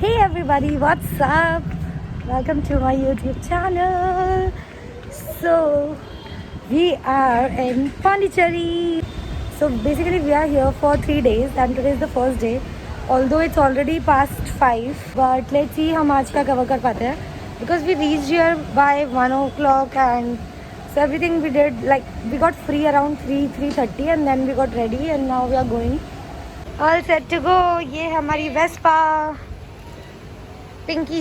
Hey everybody, what's up? Welcome to my YouTube channel. So, we are in Pondicherry. So, basically, we are here for 3 days and today is the first day. Although it's already past 5, but let's see हम आज का cover कर पाते हैं. Because we reached here by 1 o'clock and so everything we did, like we got free around 3:30 and then we got ready and now we are going. All set to go. ये हमारी Vespa. Pinky,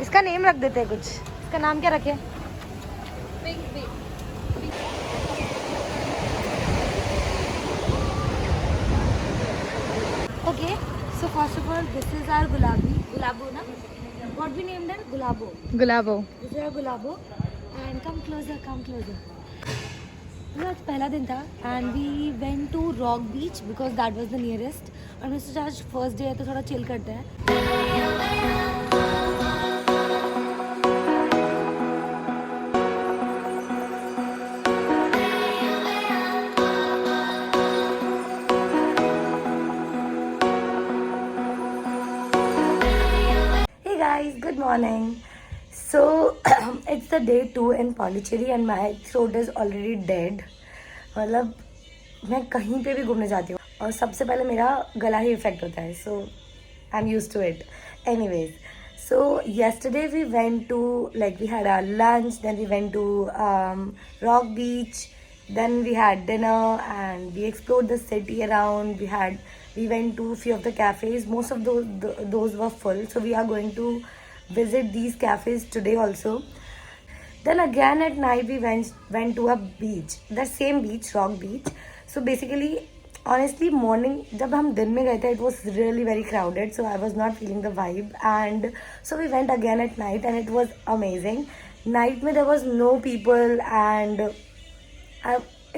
इसका name रख देते हैं कुछ. इसका नाम क्या रखें? Okay, so first of all, this is our Gulabo, na? What we named it? Gulabo. This is our Gulabo. And come closer. आज पहला दिन था and we went to Rock Beach because that was the nearest. और मैं सोचा आज first day है तो थोड़ा चिल करते हैं. Hey guys, good morning. So it's the day 2 in Pondicherry and my throat is already dead. मतलब मैं कहीं पे भी घूमने जाती हूँ और सबसे पहले मेरा गला ही इफेक्ट होता है. So I am use to it. Anyways, so yesterday we went to, like, we had our lunch, then we went to Rock Beach, then we had dinner and we explored the city around. We went to a few of the cafes. Most of those were full, so we are going to visit these cafes today also. Then again at night we went to a beach, the same beach, Rock Beach. So basically, honestly, morning जब हम दिन में गए थे, it was really very crowded, so I was not feeling the vibe. And so we went again at night and it was amazing. Night में there was no people and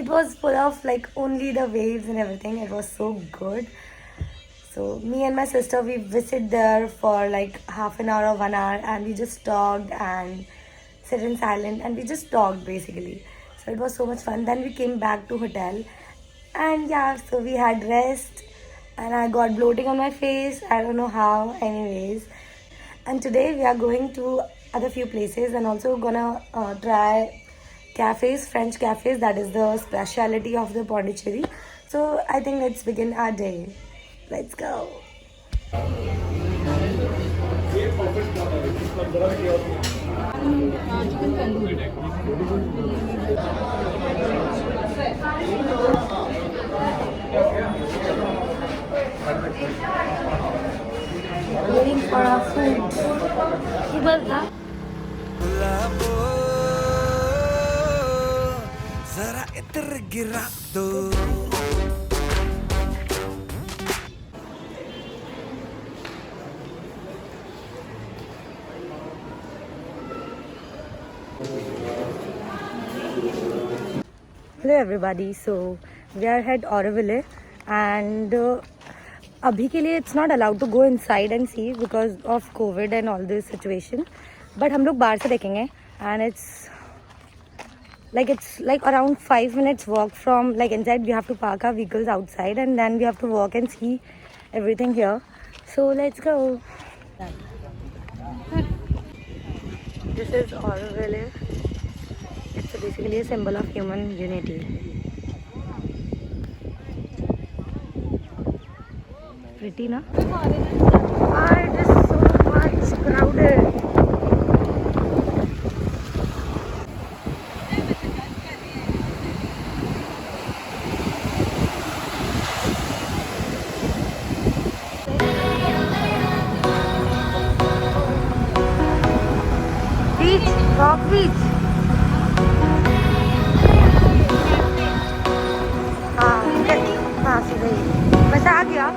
it was full of like only the waves and everything. It was so good. So me and my sister, we visited there for like half an hour or 1 hour and we just talked and sit in silence and we just talked basically. So it was so much fun. Then we came back to hotel and yeah, so we had rest and I got bloating on my face. I don't know how. Anyways, and today we are going to other few places and also gonna try cafes, French cafes. That is the speciality of the Pondicherry. So I think let's begin our day. Let's go. Waiting for our food. Gulabo, zara tergerak tuh. Hello everybody. So we are at Auroville and अभी के लिए it's not allowed to go inside and see because of COVID and all this situation. But हम लोग बाहर से देखेंगे and it's like around 5 minutes walk from, like, inside. We have to park our vehicles outside and then we have to walk and see everything here. So let's go. This is Auroville. It's basically a symbol of human unity. Pretty, na? Ah, it is so much crowded. Beach, Rock Beach. हाँ सीधे ही. वैसे आ गया.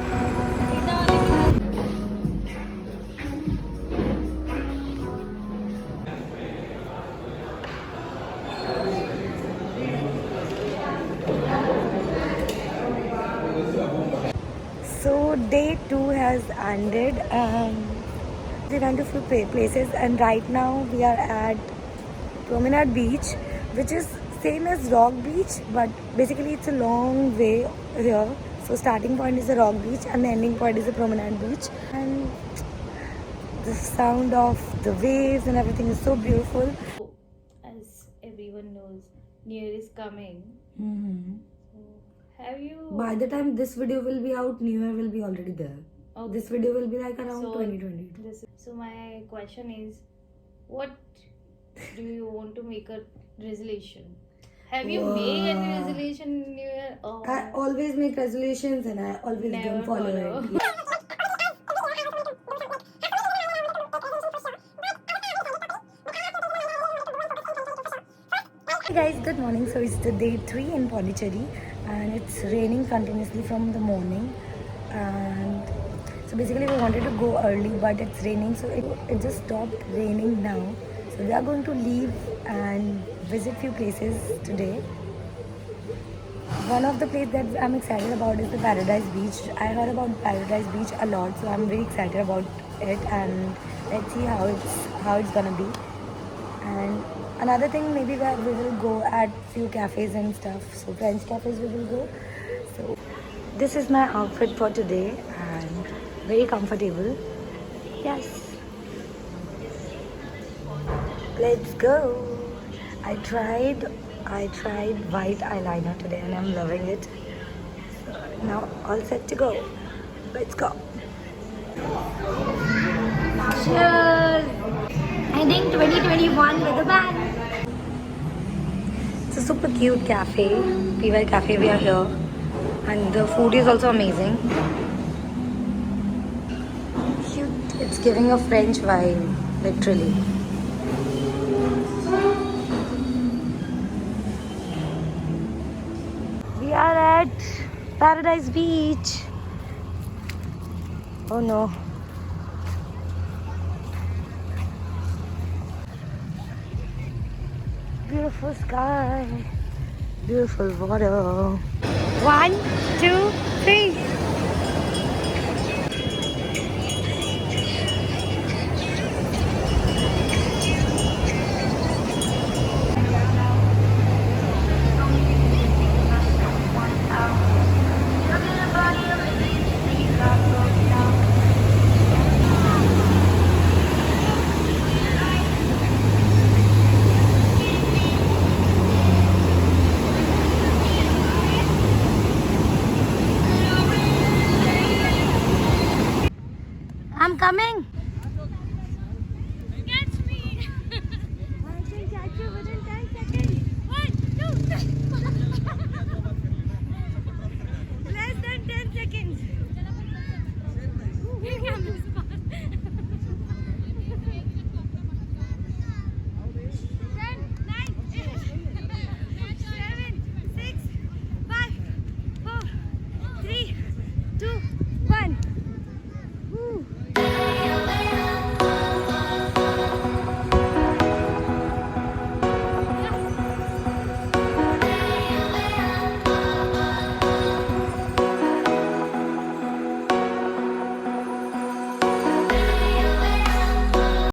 So day 2 has ended. We went to few places and right now we are at Promenade Beach, which is same as Rock Beach, but basically it's a long way here. So starting point is the Rock Beach and the ending point is the Promenade Beach. And the sound of the waves and everything is so beautiful. As everyone knows, New Year is coming. So, have you? By the time this video will be out, New Year will be already there. Okay. This video will be like around So, 2020. So my question is, what do you want to make a resolution? Have you made any resolution in New Year? Or I always make resolutions and I always Never don't follow follow. it. Hey guys, good morning. So it's the day 3 in Pondicherry and it's raining continuously from the morning. And so basically we wanted to go early but it's raining, so it just stopped raining now. So we are going to leave and visit few places today. One of the places that I'm excited about is the Paradise Beach. I heard about Paradise Beach a lot, so I'm very excited about it and let's see how it's gonna be. And another thing, maybe where we will go at few cafes and stuff. So French cafes we will go. So this is my outfit for today and very comfortable. Yes. Let's go. I tried white eyeliner today and I'm loving it. So now all set to go. Let's go. Cheers! Ending 2021 with a bang. It's a super cute cafe. PY Cafe, we are here. And the food is also amazing. Cute. It's giving a French vibe, literally. We are at Paradise Beach. Oh no. Beautiful sky. Beautiful water. 1, 2,